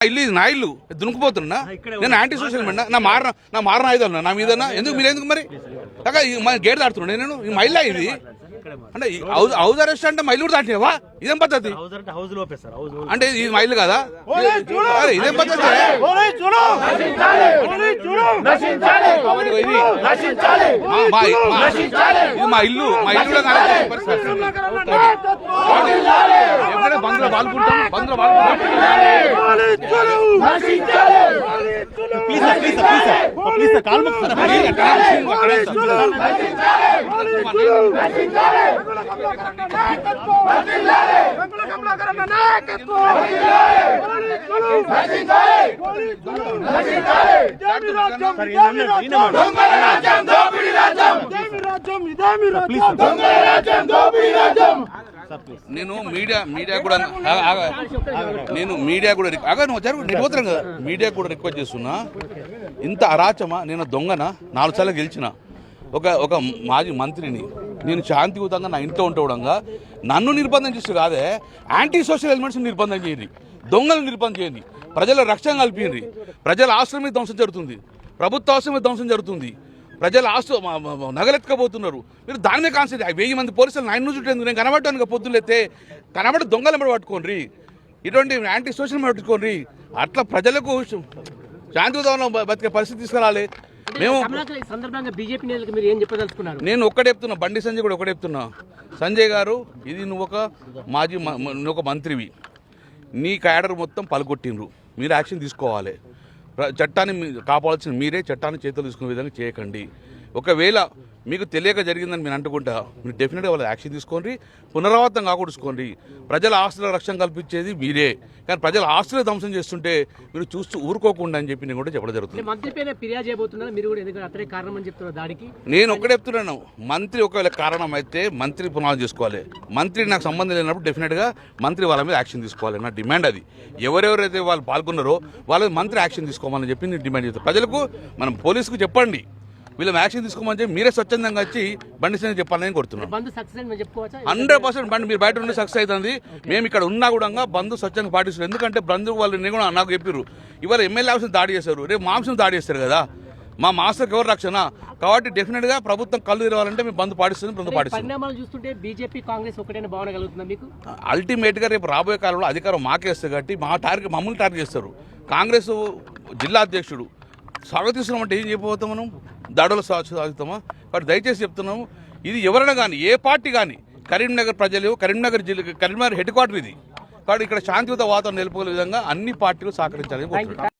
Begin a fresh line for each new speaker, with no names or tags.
ఇల్లు ఇది నా ఇల్లు దునుకుపోతున్నా నేను యాంటీ సోషల్ మెండా నా మారన ఆయుధాలు నా మీదన్నా ఎందుకు మీరు ఎందుకు మరి గేట్ దాడుతున్నాడు నేను ఈ మైల్లా ఇది అంటే హౌస్ అరెస్ట్ అంటే మైలు కూడా దాటినావా ఇదేం పద్ధతి అంటే ఇది మైలు కదా ఇదేం పద్ధతి ఇది మా ఇల్లు ఎప్పుడైనా బంద్లో పాల్గొంటాం నేను మీడియా కూడా రిక్వెస్ట్ చేస్తున్నా. ఇంత అరాచమా? నేను దొంగనా? 4 సార్లు గెలిచిన ఒక మాజీ మంత్రిని నేను శాంతియుతంగా నా ఇంట్లో ఉండగా నన్ను నిర్బంధం చేస్తూ కాదే యాంటీ సోషల్ ఎలిమెంట్స్ నిర్బంధం చేయండి, దొంగలను నిర్బంధం చేయండి, ప్రజల రక్షణ కల్పించండి. ప్రజల ఆస్తుల మీద ధ్వంసం జరుగుతుంది, ప్రభుత్వ ఆస్తుల మీద ధ్వంసం జరుగుతుంది, ప్రజల ఆస్తు నగలెత్తుకపోతున్నారు. మీరు దాని మీద కాన్సెప్ట్ 1000 మంది పోలీసులు 9 చుట్టేందుకు నేను కనబడటానికి పొద్దులైతే కనబడి దొంగల మీద పట్టుకోండి, ఇటువంటి యాంటీ సోషల్ మీద పట్టుకోండి. అట్లా ప్రజలకు శాంతియుతంలో బతికే పరిస్థితి తీసుకురాలి. మేము నేను ఒక్కటే చెప్తున్నా, బండి సంజయ్ కూడా ఒకటే చెప్తున్నా, సంజయ్ గారు ఇది నువ్వు ఒక మంత్రివి, నీ క్యాడర్ మొత్తం పలుకొట్టిండ్రు, మీరు యాక్షన్ తీసుకోవాలి. చట్టాన్ని కాపాడాల్సిన మీరే, చట్టాన్ని చేతులు తీసుకునే విధంగా చేయకండి. ఒకవేళ మీకు తెలియక జరిగిందని మీరు అంటుకుంటా మీరు డెఫినెట్గా వాళ్ళ యాక్షన్ తీసుకోండి, పునరావృతం కాకూడచుకోండి. ప్రజల ఆస్తుల రక్షణ కల్పించేది మీరే, కానీ ప్రజల ఆస్తులు ధ్వంసం చేస్తుంటే మీరు చూస్తూ ఊరుకోకుండా అని చెప్పి నేను కూడా చెప్పడం జరుగుతుంది. నేను ఒకటే చెప్తున్నాను, మంత్రి ఒకవేళ కారణం అయితే మంత్రి పునాది చేసుకోవాలి. మంత్రి నాకు సంబంధం లేనప్పుడు డెఫినెట్గా మంత్రి వాళ్ళ మీద యాక్షన్ తీసుకోవాలి. నా డిమాండ్ అది. ఎవరెవరైతే వాళ్ళు పాల్గొన్నారో వాళ్ళ మంత్రి యాక్షన్ తీసుకోవాలని చెప్పి నేను డిమాండ్ చేస్తాను. ప్రజలకు మనం పోలీసుకు చెప్పండి, వీళ్ళ యాక్షన్ తీసుకోమని చెప్పి మీరే స్వచ్ఛందంగా వచ్చి బండి సంజయ్ చెప్పాలని కోరుతున్నాను. 100% బండి మీరు బయట ఉండి సక్సెస్ అవుతుంది. మేము ఇక్కడ ఉన్నా కూడా బంధు స్వచ్ఛంగా పాటిస్తారు. ఎందుకంటే బంధువు వాళ్ళు నేను కూడా నాకు చెప్పారు, ఇవాళ ఎమ్మెల్యే ఆఫీస్ దాడి చేశారు, రేపు మాంసం దాడి చేస్తారు కదా, మా మాస్టర్కి ఎవరు రక్షణ. కాబట్టి డెఫినెట్ గా ప్రభుత్వం కళ్ళు తెరవాలంటే మేము బంధు పాటిస్తుంది. అల్టిమేట్ గా రేపు రాబోయే కాలంలో అధికారం మాకేస్తారు కాబట్టి మమ్మల్ని టార్గెట్ చేస్తారు. కాంగ్రెస్ జిల్లా అధ్యక్షుడు స్వాగతిస్తున్నామంటే ఏం చెప్పబోతాం మనం? దాడులు సాగుతామా? కాబట్టి దయచేసి చెప్తున్నాము, ఇది ఎవరైనా కానీ ఏ పార్టీ కానీ కరీంనగర్ ప్రజలు, కరీంనగర్ హెడ్ క్వార్టర్ ఇది. కాబట్టి ఇక్కడ శాంతియుత వాతావరణం నిలుపుకునే విధంగా అన్ని పార్టీలు సహకరించాలని కోరుతున్నాను.